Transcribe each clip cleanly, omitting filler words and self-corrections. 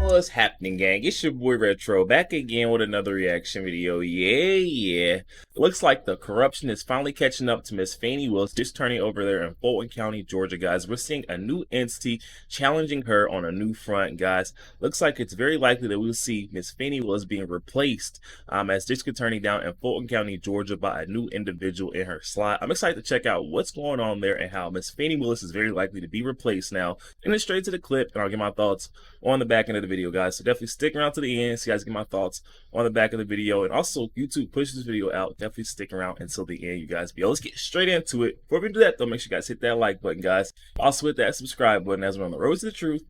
What's happening, gang? It's your boy Retro back again with another reaction video. Yeah. Looks like the corruption is finally catching up to Miss Fani Willis, just turning over there in Fulton County, Georgia, guys. We're seeing a new entity challenging her on a new front, guys. Looks like it's very likely that we'll see Miss Fani Willis being replaced as district attorney down in Fulton County, Georgia, by a new individual in her slot. I'm excited to check out what's going on there and how Miss Fani Willis is very likely to be replaced now. And then straight to the clip, and I'll get my thoughts on the back end of the video, guys. So definitely stick around to the end so you guys get my thoughts on the back of the video. And also, YouTube push this video out. Definitely stick around until the end, you guys. But let's get straight into it. Before we do that, though, make sure you guys hit that like button, guys. Also hit that subscribe button as we're on the road to the truth.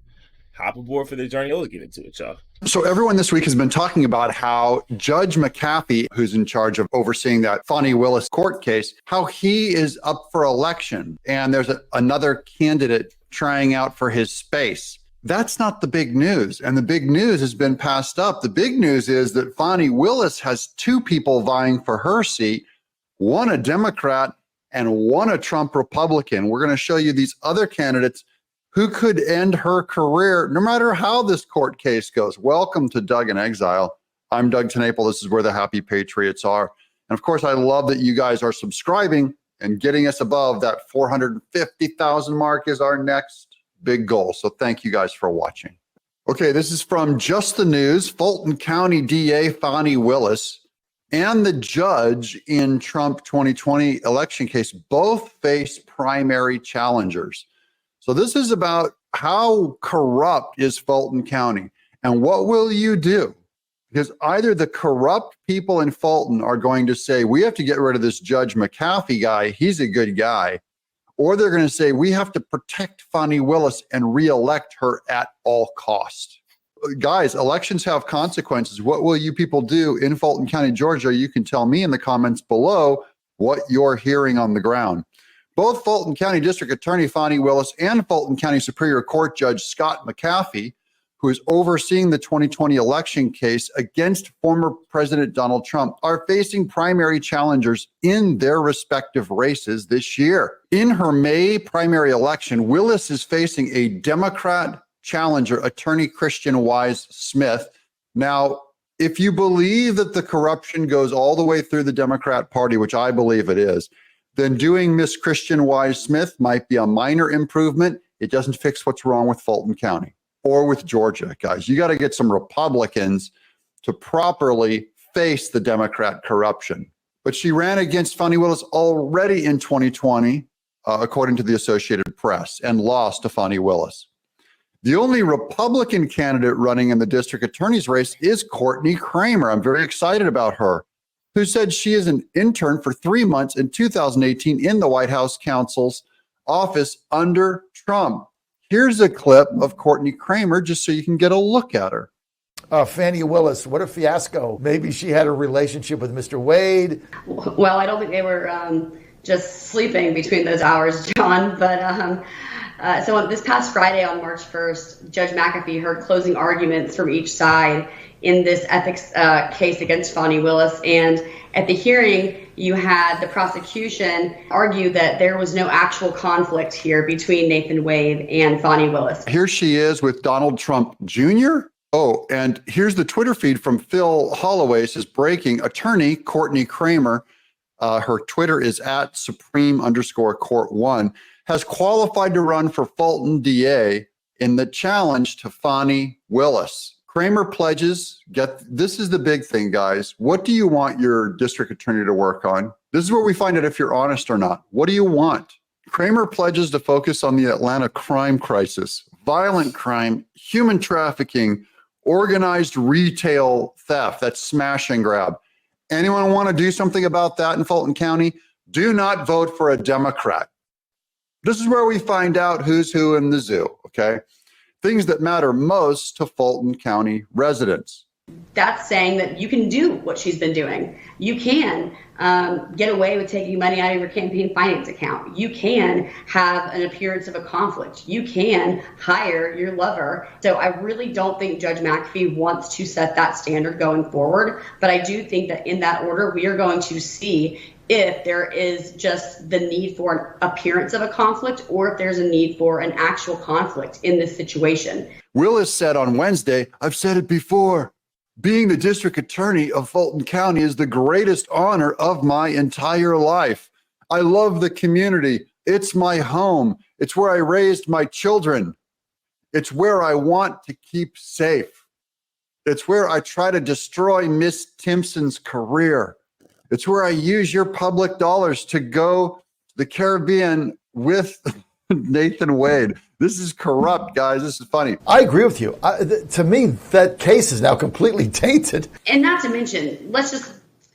Hop aboard for the journey. Let's get into it, y'all. So everyone this week has been talking about how Judge McAfee, who's in charge of overseeing that Fani Willis court case, how he is up for election. And there's another candidate trying out for his space. That's not the big news. And the big news has been passed up. The big news is that Fani Willis has two people vying for her seat, one a Democrat and one a Trump Republican. We're going to show you these other candidates who could end her career no matter how this court case goes. Welcome to Doug in Exile. I'm Doug Tenaple. This is where the happy patriots are. And of course, I love that you guys are subscribing and getting us above that 450,000 mark is our next big goal. So thank you guys for watching. Okay, this is from Just the News. Fulton County DA Fani Willis and the judge in Trump 2020 election case both face primary challengers. So this is about how corrupt is Fulton County and what will you do? Because either the corrupt people in Fulton are going to say, we have to get rid of this Judge McAfee guy, he's a good guy, or they're going to say, we have to protect Fani Willis and reelect her at all costs. Guys, elections have consequences. What will you people do in Fulton County, Georgia? You can tell me in the comments below what you're hearing on the ground. Both Fulton County District Attorney Fani Willis and Fulton County Superior Court Judge Scott McAfee, who is overseeing the 2020 election case against former President Donald Trump, are facing primary challengers in their respective races this year. In her May primary election, Willis is facing a Democrat challenger, attorney Christian Wise Smith. Now, if you believe that the corruption goes all the way through the Democrat Party, which I believe it is, then doing Miss Christian Wise Smith might be a minor improvement. It doesn't fix what's wrong with Fulton County or with Georgia, guys. You got to get some Republicans to properly face the Democrat corruption. But she ran against Fani Willis already in 2020, according to the Associated Press, and lost to Fani Willis. The only Republican candidate running in the district attorney's race is Courtney Kramer. I'm very excited about her, who said she is an intern for 3 months in 2018 in the White House counsel's office under Trump. Here's a clip of Courtney Kramer just so you can get a look at her. Fani Willis, what a fiasco. Maybe she had a relationship with Mr. Wade. Well, I don't think they were just sleeping between those hours, John. But so this past Friday on March 1st, Judge McAfee heard closing arguments from each side in this ethics case against Fani Willis. And at the hearing, you had the prosecution argue that there was no actual conflict here between Nathan Wade and Fani Willis. Here she is with Donald Trump Jr. Oh, and here's the Twitter feed from Phil Holloway. It says, breaking, attorney Courtney Kramer, her Twitter is at Supreme_Court1, has qualified to run for Fulton DA in the challenge to Fani Willis. Kramer pledges, this is the big thing, guys. What do you want your district attorney to work on? This is where we find out if you're honest or not. What do you want? Kramer pledges to focus on the Atlanta crime crisis, violent crime, human trafficking, organized retail theft, that's smash and grab. Anyone want to do something about that in Fulton County? Do not vote for a Democrat. This is where we find out who's who in the zoo, okay? Things that matter most to Fulton County residents. That's saying that you can do what she's been doing. You can get away with taking money out of your campaign finance account. You can have an appearance of a conflict. You can hire your lover. So I really don't think Judge McAfee wants to set that standard going forward. But I do think that in that order, we are going to see if there is just the need for an appearance of a conflict or if there's a need for an actual conflict in this situation. Willis said on Wednesday, "I've said it before. Being the district attorney of Fulton County is the greatest honor of my entire life. I love the community. It's my home. It's where I raised my children. It's where I want to keep safe. It's where I try to destroy Miss Timpson's career. It's where I use your public dollars to go to the Caribbean with Nathan Wade." This is corrupt, guys. This is funny. I agree with you. To me, that case is now completely tainted. And not to mention, let's just,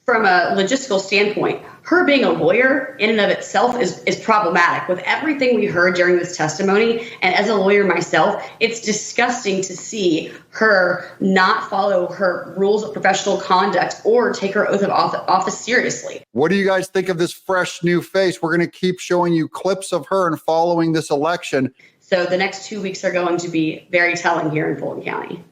from a logistical standpoint, her being a lawyer in and of itself is problematic. With everything we heard during this testimony, and as a lawyer myself, it's disgusting to see her not follow her rules of professional conduct or take her oath of office seriously. What do you guys think of this fresh new face? We're going to keep showing you clips of her and following this election. So the next 2 weeks are going to be very telling here in Fulton County.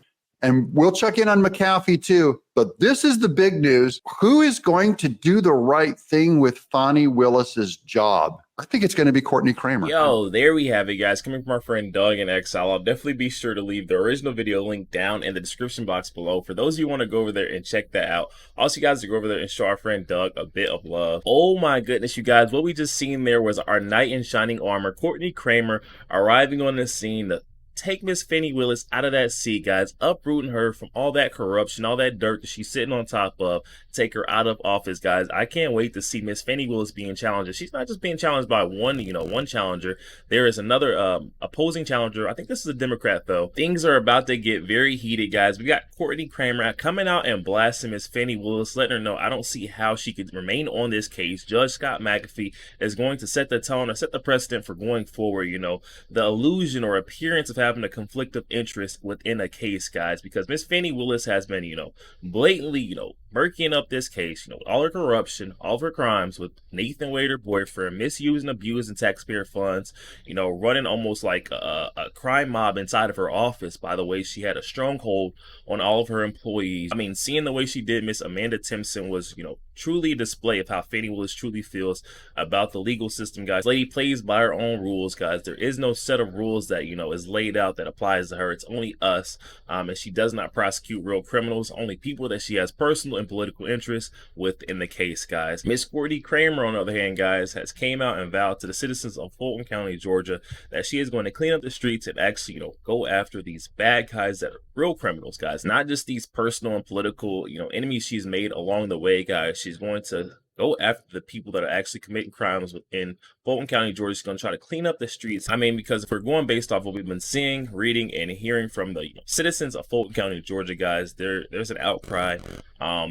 And we'll check in on McAfee too. But this is the big news. Who is going to do the right thing with Fani Willis's job? I think it's going to be Courtney Kramer. Yo, there we have it, guys. Coming from our friend Doug in Exile. I'll definitely be sure to leave the original video link down in the description box below for those of you who want to go over there and check that out. Also, you guys, to go over there and show our friend Doug a bit of love. Oh my goodness, you guys. What we just seen there was our knight in shining armor, Courtney Kramer, arriving on the scene to take Miss Fani Willis out of that seat, guys, uprooting her from all that corruption, all that dirt that she's sitting on top of, take her out of office, guys. I can't wait to see Miss Fani Willis being challenged. She's not just being challenged by one challenger. There is another opposing challenger. I think this is a Democrat, though. Things are about to get very heated, guys. We got Courtney Kramer coming out and blasting Miss Fani Willis, letting her know I don't see how she could remain on this case. Judge Scott McAfee is going to set the tone or set the precedent for going forward, you know, the illusion or appearance of having a conflict of interest within a case, guys, because Miss Fani Willis has been, you know, blatantly, you know, murking up this case, you know, with all her corruption, all of her crimes with Nathan Wade, her boyfriend, misusing, abusing taxpayer funds, you know, running almost like a crime mob inside of her office. By the way, she had a stronghold on all of her employees. I mean, seeing the way she did Miss Amanda Timpson was, you know, truly a display of how Fani Willis truly feels about the legal system, guys. Lady plays by her own rules, guys. There is no set of rules that, you know, is laid out that applies to her. It's only us, and she does not prosecute real criminals, only people that she has personal and political interests with in the case, guys. Miss Courtney Kramer, on the other hand, guys, has came out and vowed to the citizens of Fulton County, Georgia, that she is going to clean up the streets and actually, you know, go after these bad guys that are real criminals, guys, not just these personal and political, you know, enemies she's made along the way, guys. She's going to go after the people that are actually committing crimes within Fulton County, Georgia. She's going to try to clean up the streets. I mean, because if we're going based off what we've been seeing, reading, and hearing from the, you know, citizens of Fulton County, Georgia, guys, there's an outcry.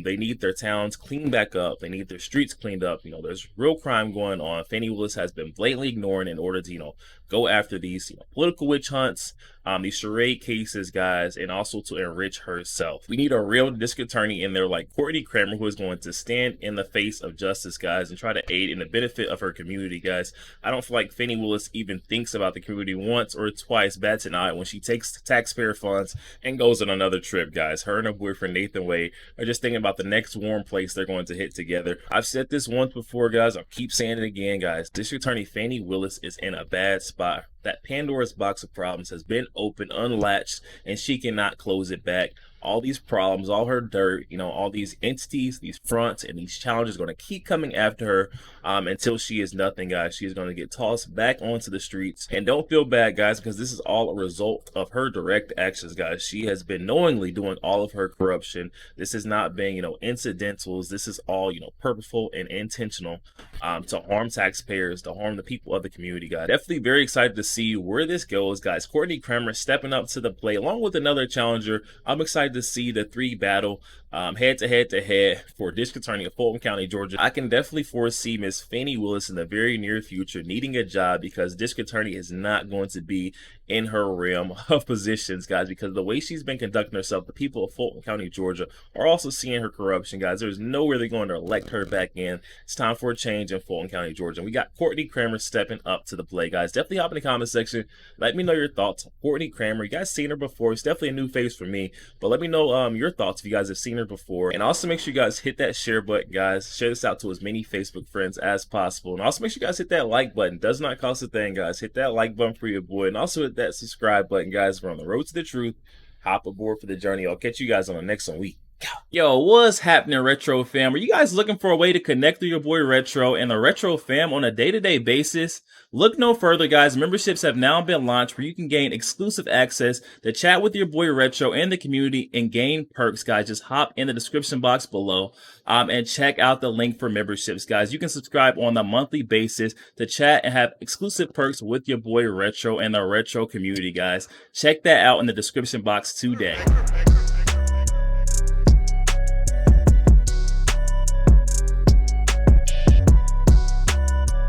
They need their towns cleaned back up. They need their streets cleaned up. You know, there's real crime going on. Fani Willis has been blatantly ignoring in order to, you know, go after these, you know, political witch hunts, these charade cases, guys, and also to enrich herself. We need a real district attorney in there like Courtney Kramer, who is going to stand in the face of justice, guys, and try to aid in the benefit of her community, guys. I don't feel like Fani Willis even thinks about the community once or twice, bats an eye, when she takes taxpayer funds and goes on another trip, guys. Her and her boyfriend Nathan Wade are just thinking about the next warm place they're going to hit together. I've said this once before, guys. I'll keep saying it again, guys. District Attorney Fani Willis is in a bad spot. That Pandora's box of problems has been opened, unlatched, and she cannot close it back. All these problems, all her dirt, you know, all these entities, these fronts, and these challenges are going to keep coming after her until she is nothing, guys. She is going to get tossed back onto the streets. And don't feel bad, guys, because this is all a result of her direct actions, guys. She has been knowingly doing all of her corruption. This has not been, you know, incidentals. This is all, you know, purposeful and intentional to harm taxpayers, to harm the people of the community, guys. Definitely very excited to see where this goes, guys. Courtney Kramer stepping up to the plate along with another challenger. I'm excited to see the three battle head to head for District Attorney of Fulton County, Georgia. I can definitely foresee Miss Fani Willis in the very near future needing a job, because District Attorney is not going to be in her realm of positions, guys, because the way she's been conducting herself, the people of Fulton County, Georgia are also seeing her corruption, guys. There's nowhere they're going to elect her back in. It's time for a change in Fulton County, Georgia. And we got Courtney Kramer stepping up to the plate, guys. Definitely hop in the comment section. Let me know your thoughts on Courtney Kramer. You guys seen her before. It's definitely a new face for me, but let me know your thoughts if you guys have seen her here before. And also make sure you guys hit that share button, guys. Share this out to as many Facebook friends as possible. And also make sure you guys hit that like button. Does not cost a thing, guys. Hit that like button for your boy. And also hit that subscribe button, guys. We're on the road to the truth. Hop aboard for the journey. I'll catch you guys on the next one. Yo, what's happening, Retro fam? Are you guys looking for a way to connect with your boy Retro and the Retro fam on a day-to-day basis? Look no further, guys. Memberships have now been launched where you can gain exclusive access to chat with your boy Retro and the community and gain perks, guys. Just hop in the description box below and check out the link for memberships, guys. You can subscribe on a monthly basis to chat and have exclusive perks with your boy Retro and the Retro community, guys. Check that out in the description box today.